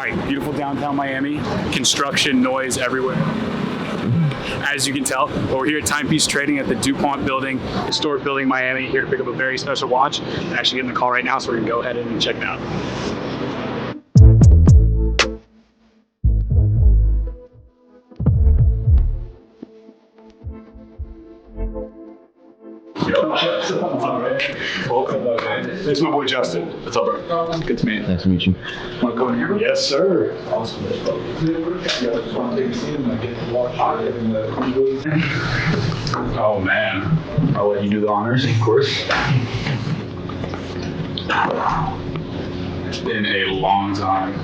right, beautiful downtown Miami. Construction noise everywhere. As you can tell, we're here at Timepiece Trading at the DuPont building, historic building, Miami, here to pick up a very special watch. I'm actually getting the call right now, so we're gonna go ahead and check it out. Welcome. This is my boy Justin. What's up, bro? Good to meet you. Nice to meet you. Want to go in here? Yes, sir. Awesome. Oh man, I'll let you do the honors, of course. It's been a long time.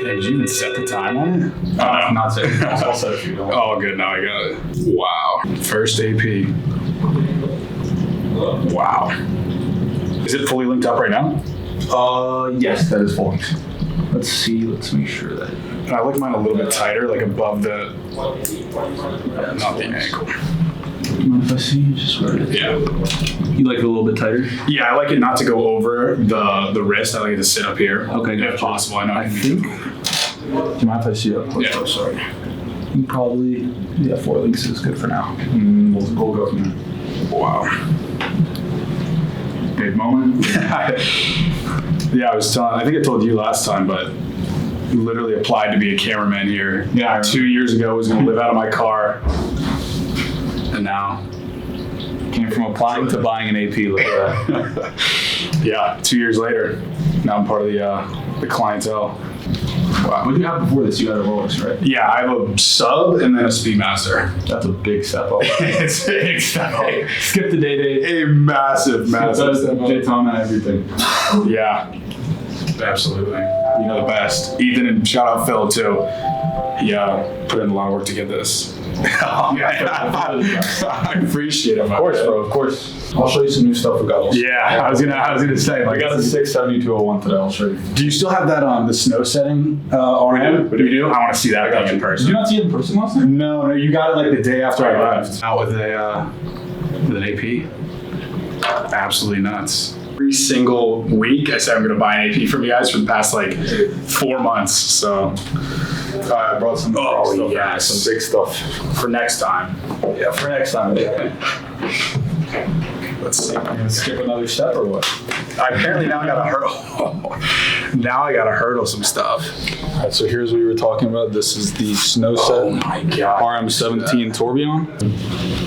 Did you even set the time on it? I'm not saying I'll set it if you don't. Oh, good. Now I got it. Wow. First AP. Wow. Is it fully linked up right now? Yes, that is full. Let's see. Let's make sure that. And I like mine a little bit tighter, like above the, not the ankle. Mind if I see just where it is? Yeah. You like it a little bit tighter? Yeah, I like it not to go over the wrist. I like it to sit up here. Okay, if gotcha. possible. I know. I think. Do you mind if I see it up close? Yeah. Oh, sorry. You probably. Yeah, 4 links is good for now. We'll go from there. Wow. Big moment. Yeah, I think I told you last time, but literally applied to be a cameraman here. Yeah. 2 years ago, was going to live out of my car. And now. Came from applying to buying an AP. Look at that. Yeah, 2 years later, now I'm part of the clientele. Wow. What did you have before this? You had a Rolex, right? Yeah, I have a sub and then a Speedmaster. That's a big step up. It's a big step up. Skip the day. A massive step up. Daytona and everything. Yeah, absolutely. You know the best. Ethan, and shout out Phil too. He put in a lot of work to get this. Oh, man. I appreciate it. Of course, bro. Of course. I'll show you some new stuff we got. Also. Yeah, I was gonna say. I got a 67201 today. I'll show you. Do you still have that the snow setting RM? We do. I want to see that thing in person. Did you not see it in person last night? No, you got it like the day after I left. Out with an AP. Absolutely nuts. Every single week, I said I'm going to buy an AP from you guys for the past 4 months. So I brought some big stuff. Yes. Some big stuff. For next time. Yeah, for next time. Let's see. You gonna skip another step or what? I apparently now got to hurdle. Now I got to hurdle some stuff. All right, so here's what we were talking about. This is the Snow Set Oh my God. RM17 Tourbillon.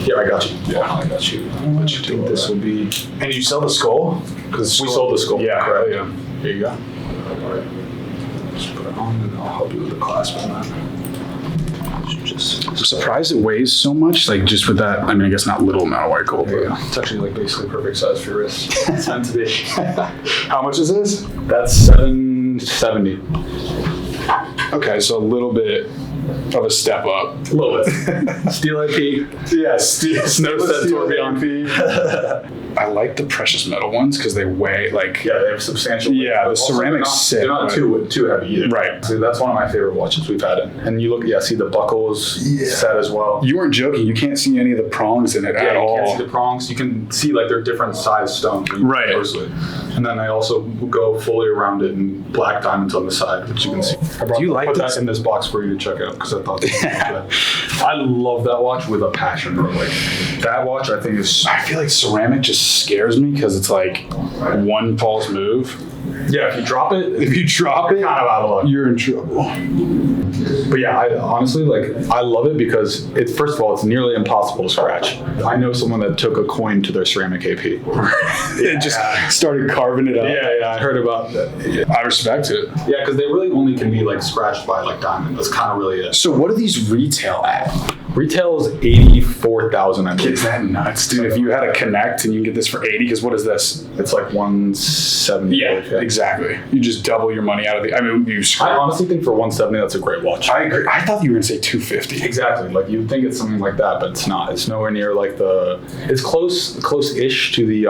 Yeah, I got you. Yeah, I got you. I think this will be. And you sell the skull? Because We sold the skull. Yeah, correct. yeah. Here you go. Just put it on and I'll help you with the clasp on that. I'm surprised it weighs so much. Just with that, I guess not little amount of white gold. But Yeah, it's actually basically perfect size for your wrist. It's meant to be. How much is this? That's 770. Okay, so a little bit of a step up. A little bit. Steel IP. Yes, Snow Set Tourbillon. I like the precious metal ones because they weigh Yeah, they have substantial weight. Yeah, But the also ceramic's sick, They're not but- too heavy either. Right. So that's one of my favorite watches we've had. And you look, see the buckles set as well. You weren't joking. You can't see any of the prongs in it at You all. can't see the prongs. You can see they're different size stones. when you look Right. Closely. And then they also go fully around it in black diamonds on the side, which you can see. Do you like put this? that in this box for you to check out because I thought I love that watch with a passion. Bro. That watch I think is. I feel like ceramic just scares me because it's one false move. Yeah, if you drop it, If you drop it, kind of out of luck. you're in trouble. But yeah, I honestly I love it because first of all, it's nearly impossible to scratch. I know someone that took a coin to their ceramic AP. It just started carving it up. Yeah, I heard about that. I respect it. Yeah, because they really only can be scratched by diamond. That's kind of really it. So what do these retail at? Retail is 84,000. I think. Is that nuts, dude? If you had a Connect and you can get this for 80, because what is this? It's like 170. Yeah, exactly. You just double your money out of the. I mean, you. I honestly think for 170, that's a great watch. I agree. I thought you were gonna say 250. Exactly. Like you'd think it's something like that, but it's not. It's nowhere near like the. It's close-ish to the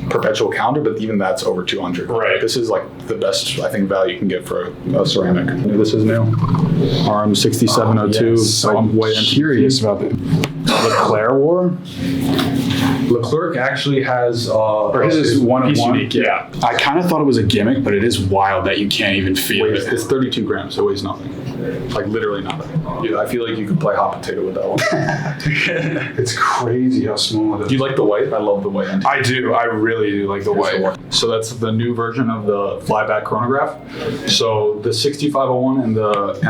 perpetual calendar, but even that's over 200. Right. This is like the best I think value you can get for a ceramic. This is new. RM6702. So I'm curious about the Leclerc War. Leclerc actually has. Or his is one of piece one. unique, Yeah. I kind of thought it was a gimmick, but it is wild that you can't even feel Weighs, it. it's 32 grams. It weighs nothing. Like literally nothing. Yeah, I feel like you could play hot potato with that one. It's crazy how small it is. Do you like the white? I love the white end. I do. I really do like the white. So that's the new version of the flyback chronograph. So the 6501 and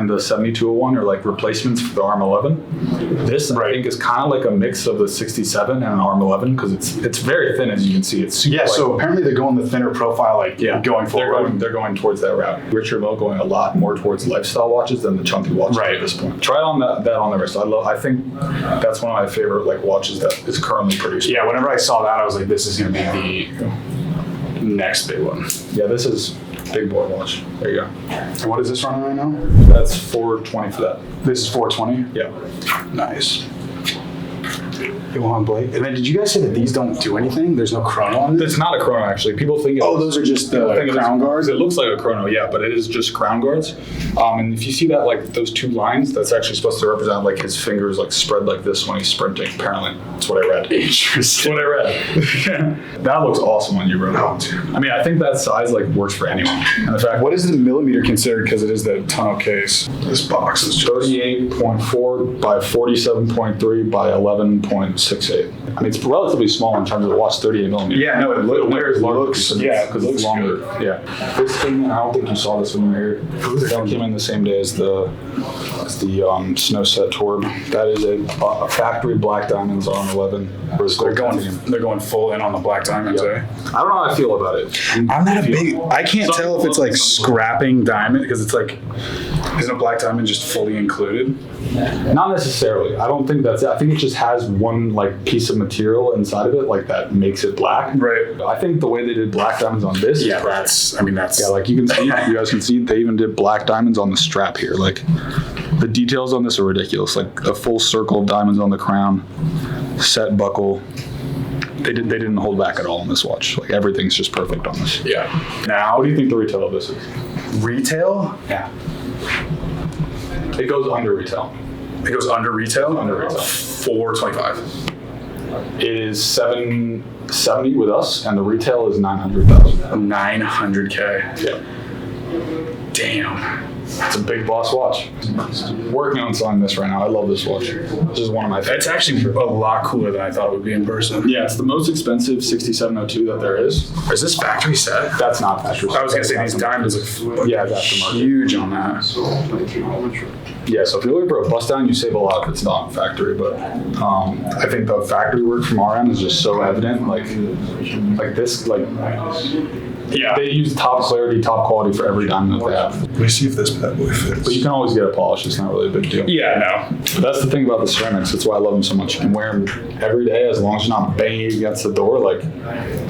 the 7201 are like replacements for the RM11. This I think is kind of like a mix of the 67 and an RM11 because it's very thin as you can see. It's super light. So apparently they're going the thinner profile, like going forward. They're going towards that route. Richard Mille going a lot more towards lifestyle watches than the chunky watches at this point. Try on that on the wrist. I think that's one of my favorite like watches that is currently produced. Yeah, whenever I saw that, I was like, this is going to be the next big one. Yeah, this is big boy watch. There you go. And what is this running right now? That's 420 for that. This is 420? Yeah. Nice. Elon Blake. And then did you guys say that these don't do anything? There's no chrono on this? It's not a chrono actually. People think those are just the crown guards? It looks like a chrono, yeah, but it is just crown guards. And if you see that like those two lines, that's actually supposed to represent like his fingers like spread like this when he's sprinting. Apparently, that's what I read. Interesting. That's what I read. That looks awesome when you wrote it. I mean, I think that size like works for anyone. And in fact, what is the millimeter considered? Because it is the tonneau case. This box is 38.4 by 47.3 by 11.68. I mean, it's relatively small in terms of the watch, 38 millimeters. Yeah, no, it looks because it's longer. good. Yeah, this thing, I don't think you saw this when you were here. That came in the same day as the Snow Set Torb. That is a factory black diamonds on 11. They're going full in on the black diamonds, eh? I don't know how I feel about it. I'm not a big. I can't tell if it's like scrapping diamond because it's like, isn't a black diamond just fully included? Not necessarily. I don't think that's it. I think it just has one like piece of material inside of it like that makes it black. Right. I think the way they did black diamonds on this. Yeah, that's. Yeah, like you can see, you guys can see they even did black diamonds on the strap here. Like the details on this are ridiculous. Like a full circle of diamonds on the crown, set buckle. They didn't hold back at all on this watch. Like everything's just perfect on this. Yeah. Now, what do you think the retail of this is? Retail? Yeah. It goes under retail. It goes under retail? Under retail. 425. It is 770 with us, and the retail is 900,000. 900K. Yeah. Damn. It's a big boss watch. Working on selling this right now. I love this watch. This is one of my favorites. It's actually a lot cooler than I thought it would be in person. Yeah, it's the most expensive 6702 that there is. Is this factory set? That's not factory set. I was going to say these diamonds look that's huge on that. Yeah, so if you're looking for a bust down, you save a lot if it's not factory. But I think the factory work from our end is just so evident. Like this, yeah, they use top clarity, top quality for every diamond that they have. Let me see if this bad boy fits. But you can always get a polish. It's not really a big deal. Yeah, no. But that's the thing about the ceramics. That's why I love them so much. You can wear them every day as long as you're not banging against the door. Like,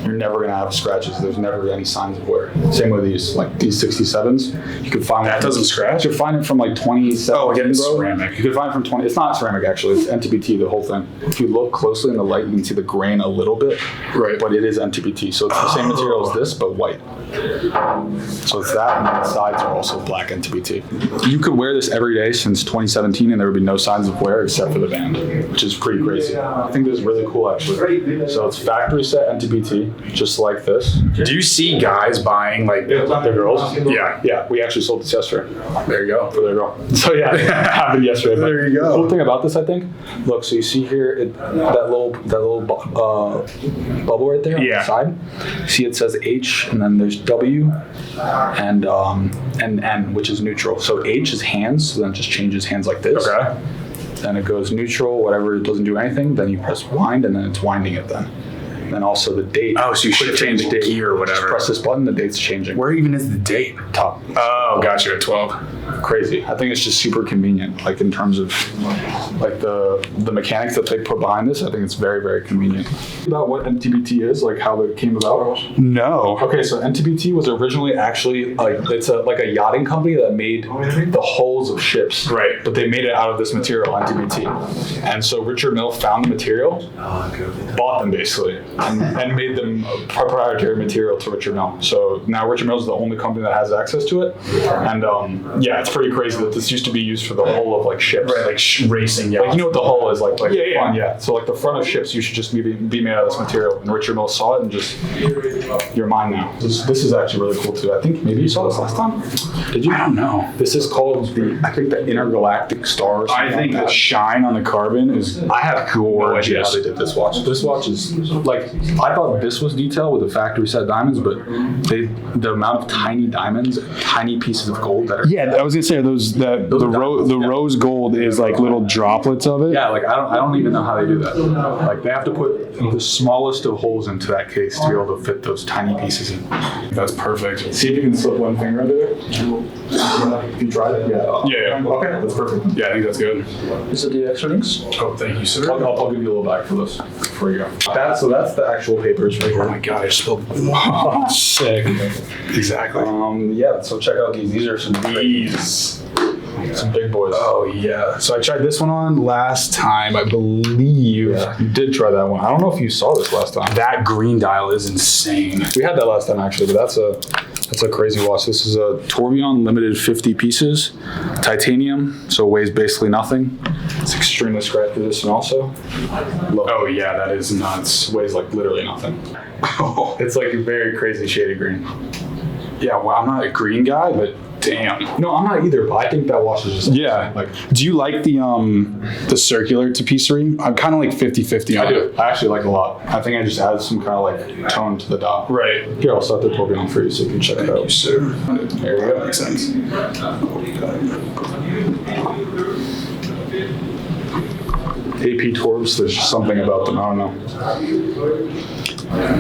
you're never going to have scratches. There's never any signs of wear. Same with these, like these 67s. You could find that doesn't scratch? You could find it from like 2017. Oh, again, it's ceramic. You could find it from 20. It's not ceramic, actually. It's NTPT, the whole thing. If you look closely in the light, you can see the grain a little bit. Right. But it is NTPT. So it's the same material as this, but white. So it's that, and then the sides are also black NTPT. You could wear this every day since 2017, and there would be no signs of wear except for the band, which is pretty crazy. I think this is really cool, actually. So it's factory set NTPT, just like this. Do you see guys buying like The girls? Yeah. We actually sold this yesterday. There you go. For their girl. So yeah, it happened yesterday. But There you go. The cool thing about this, I think, look, so you see here that little bubble right there on the side. See, it says H, and then there's W, and N, which is neutral. So H is hands, so then it just changes hands like this. Okay. Then it goes neutral, whatever, it doesn't do anything. Then you press wind, and then it's winding it then. and also the date. Oh, so you Quick should change date. gear or whatever. Just press this button, the date's changing. Where even is the date? Top. Oh, got you at 12. Crazy. I think it's just super convenient, like in terms of like the mechanics that they put behind this. I think it's very, very convenient. About what NTBT is, like how it came about. No. Okay, so NTBT was originally actually it's like a yachting company that made the hulls of ships. Right. But they made it out of this material, NTBT. And so Richard Mill found the material, bought them basically, and made them a proprietary material to Richard Mill. So now Richard Mill is the only company that has access to it. And yeah, it's pretty crazy that this used to be used for the hull of like ships. Right, like racing yachts. Like, you know what the hull is like? Yeah. Fun, yeah. So like the front of ships, you should just be made out of this material. And Richard Mill saw it and just, you're mine now. This is actually really cool too. I think maybe you saw this last time. Did you? I don't know. This is called the Intergalactic Star. I think the shine on the carbon is I have no idea how gorgeous. they did this watch. This watch is like, I thought this was detail with the factory set diamonds, but the amount of tiny diamonds, tiny pieces of gold that are Yeah, I was gonna say the diamonds, yeah. rose gold is like little droplets of it. Yeah, like I don't even know how they do that. Like they have to put the smallest of holes into that case to be able to fit those tiny pieces in. That's perfect. See if you can slip one finger under there. If you tried it, yeah. Yeah. Okay, that's perfect. Yeah, I think that's good. Is it the extra links? Oh, thank you, sir. I'll give you a little bag for this before you go. That's the actual papers right here. Oh my god, I spilled. Sick. Exactly. Yeah, so check out these. These are some big boys. Oh yeah. So I tried this one on last time, I believe. Yeah, you did try that one. I don't know if you saw this last time. That green dial is insane. We had that last time actually, but that's a crazy watch. This is a Tourbillon limited 50 pieces, titanium, so it weighs basically nothing. It's extremely scratch resistant also. Oh yeah, that is nuts. Weighs like literally nothing. It's like a very crazy shade of green. Yeah, well, I'm not a green guy, but damn. No, I'm not either, but I think that watch is just Yeah. like Do you like the circular tapisserie? I'm kind of like 50-50 on I it. do. I actually like it a lot. I think I just added some kind of like tone to the dial. Right. Here, I'll set the Tourbillon for you so you can check it Thank you, out. sir. There you go. Makes sense. AP Torbs, there's just something about them. I don't know.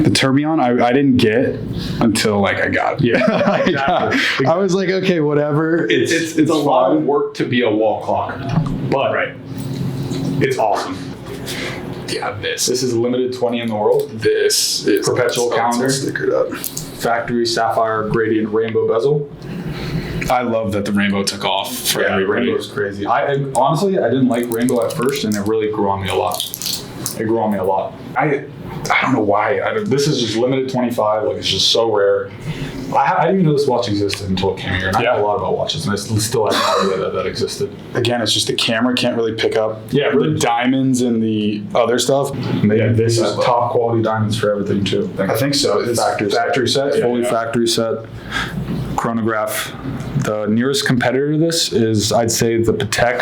The Tourbillon, I didn't get until like I got it. Yeah, exactly. I was like, okay, whatever. It's a lot of work to be a wall clock, but it's awesome. Yeah, This is limited 20 in the world. this is Perpetual calendar. Stickered up. Factory sapphire gradient rainbow bezel. I love that the rainbow took off for everybody. Rainbow is crazy. I honestly, I didn't like rainbow at first, and it really grew on me a lot. It grew on me a lot. I don't know why. This is just limited 25. Like, it's just so rare. I didn't even know this watch existed until it came here, and I know a lot about watches, and I still had no idea that existed. Again, it's just the camera can't really pick up really. the diamonds and the other stuff. This is top quality diamonds for everything too. I think so. It's Factory set, Yeah, fully yeah. factory set. Chronograph. The nearest competitor to this is, I'd say, the Patek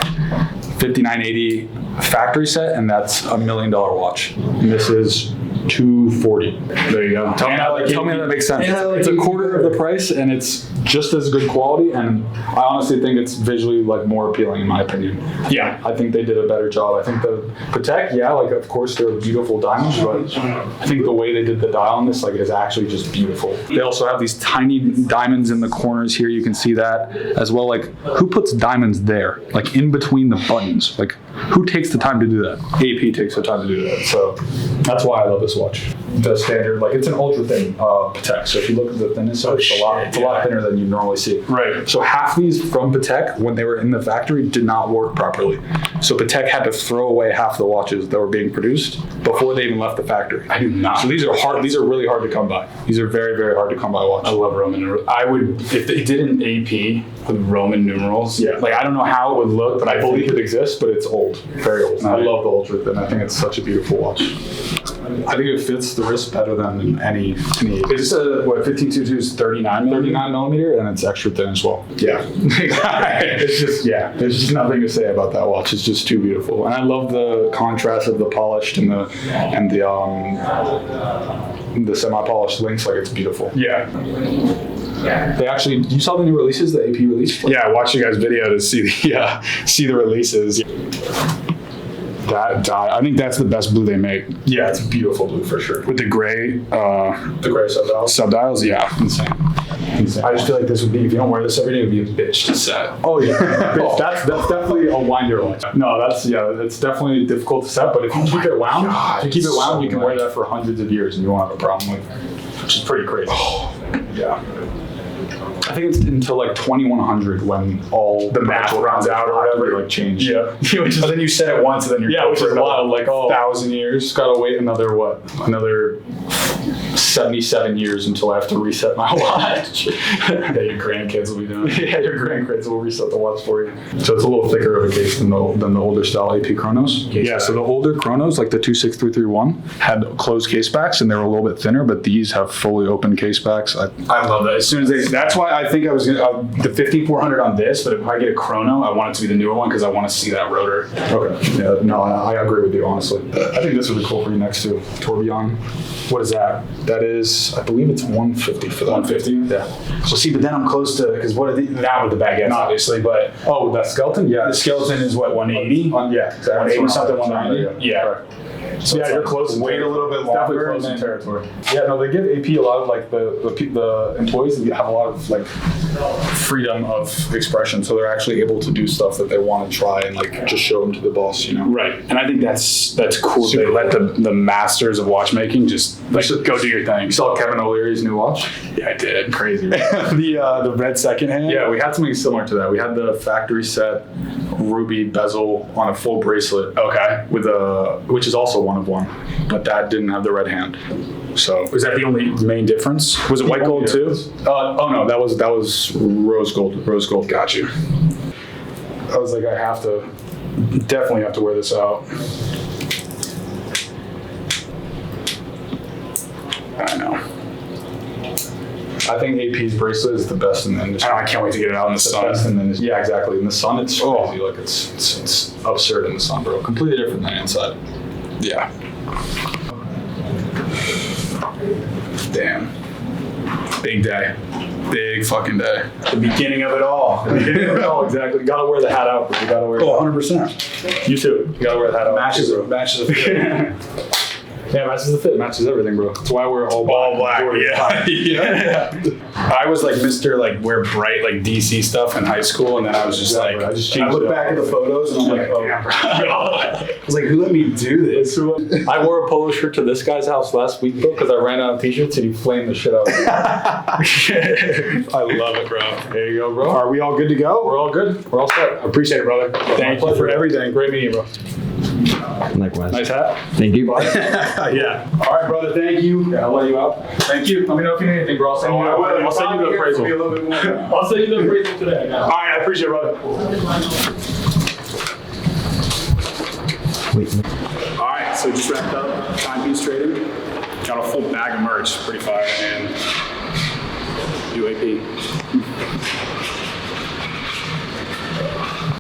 5980 factory set, and that's $1 million watch. And this is $240. There you go. Tell me how that makes sense. It's a quarter of the price, and it's just as good quality, and I honestly think it's visually like more appealing in my opinion. Yeah. I think they did a better job. I think the Patek, like of course they're beautiful diamonds, but I think the way they did the dial on this is actually just beautiful. They also have these tiny diamonds in the corners here. You can see that as well. Like, who puts diamonds there? Like in between the buttons? Like, who takes the time to do that? AP takes the time to do that. So that's why I love this watch. The standard, it's an ultra thin Patek. So if you look at the thinness, it's a lot thinner than you normally see. Right. So half these from Patek, when they were in the factory, did not work properly. So Patek had to throw away half the watches that were being produced before they even left the factory. I do not. So these are hard. These are really hard to come by. These are very, very hard to come by watches. I love Roman numerals. I would, if they did an AP with Roman numerals, I don't know how it would look, but I believe it exists, but it's old, very old. I Right. love the ultra thin. I think it's such a beautiful watch. I think it fits the wrist better than any. It's 1522 is 39 39 millimeter, and it's extra thin as well. Yeah. It's just, there's just nothing to say about that watch. It's just too beautiful, and I love the contrast of the polished and the semi-polished links. Like, it's beautiful. Yeah. They actually, you saw the new releases, the AP release? Yeah, I watched you guys' video to see the releases. That dye, I think that's the best blue they make. Yeah, it's beautiful blue for sure. With the gray The gray subdials. subdials, yeah, insane. I just feel like this would be, if you don't wear this every day, it would be a bitch to set. Oh yeah, that's definitely a winder one. No, it's definitely difficult to set. But if you keep it wound, you can wear that for hundreds of years and you won't have a problem with it, which is pretty crazy. Yeah. I think it's until like 2100 when all The math runs out or whatever. like change. Yeah. But then you set it once and then you're which is wild. Like 1,000 years. Gotta wait another 77 years until I have to reset my watch. Yeah, your grandkids will be doing it. Yeah, your grandkids will reset the watch for you. So it's a little thicker of a case than the older style AP Chronos. Yeah, so the older Chronos, like the 26331, had closed case backs and they were a little bit thinner, but these have fully open case backs. I love that. As soon as that's why I think I was gonna the 5400 on this, but if I get a Chrono, I want it to be the newer one because I want to see that rotor. Okay. Yeah, no, I agree with you, honestly. I think this would be cool for you next to Tourbillon. What is that? That is, I believe it's 150 for that. 150? Yeah. So see, but then I'm close to, because what are the, not with the baguettes, obviously, but Oh, that skeleton? Yeah. the skeleton is what, 180? Yeah, exactly. 180 something, 190? Yeah. Right. So Yeah, it's you're like, close. Wait a little bit Definitely longer. close and in then- territory. Yeah, no, they give AP a lot of like the employees have a lot of like freedom of expression, so they're actually able to do stuff that they want to try and like just show them to the boss, you know. Right, and I think that's cool. Super They let the masters of watchmaking just like go do your thing. You saw Kevin O'Leary's new watch? Yeah, I did. Crazy. Right? The red second hand. Yeah, we had something similar to that. We had the factory set ruby bezel on a full bracelet. Okay. With which is also one of one, but that didn't have the red hand. So Was that the only main difference? Was it white gold too? Oh no, that was rose gold. Rose gold. Got you. I was like, I definitely have to wear this out. I know. I think AP's bracelet is the best in the industry. I can't wait to get it out in the It's the sun. best in the industry. Yeah, exactly. In the sun, it's crazy. Like it's absurd in the sun, bro. Completely different than inside. Yeah. Damn. Big day. Big fucking day. The beginning of it all. Oh, exactly. You gotta wear the hat out, bro. You gotta wear. 100%. You too. You gotta wear the hat out. Matches bro. the fit. Yeah, matches the fit, matches everything, bro. That's why I wear all black. Yeah. I was like Mr. like wear bright like DC stuff in high school, and then I was just Yeah, like, bro, I just I changed look it back up. at the photos and I'm like, oh, Damn, bro. I was like, who let me do this? I wore a polo shirt to this guy's house last week, bro, because I ran out of t-shirts and he flamed the shit out of me. I love it, bro. There you go, bro. Are we all good to go? We're all good. We're all set. I appreciate it, brother. Thank you for everything. Great meeting you, bro. Likewise. Nice hat. Thank you. Yeah. All right, brother. Thank you. Yeah, I'll let you out. Thank you. Let me know if you need anything, bro. I'll send you the appraisal. I'll send you the appraisal today. All right, I appreciate it, brother. Wait. All right, so just wrapped up timepiece trading. Got a full bag of merch, pretty fire, and UAP.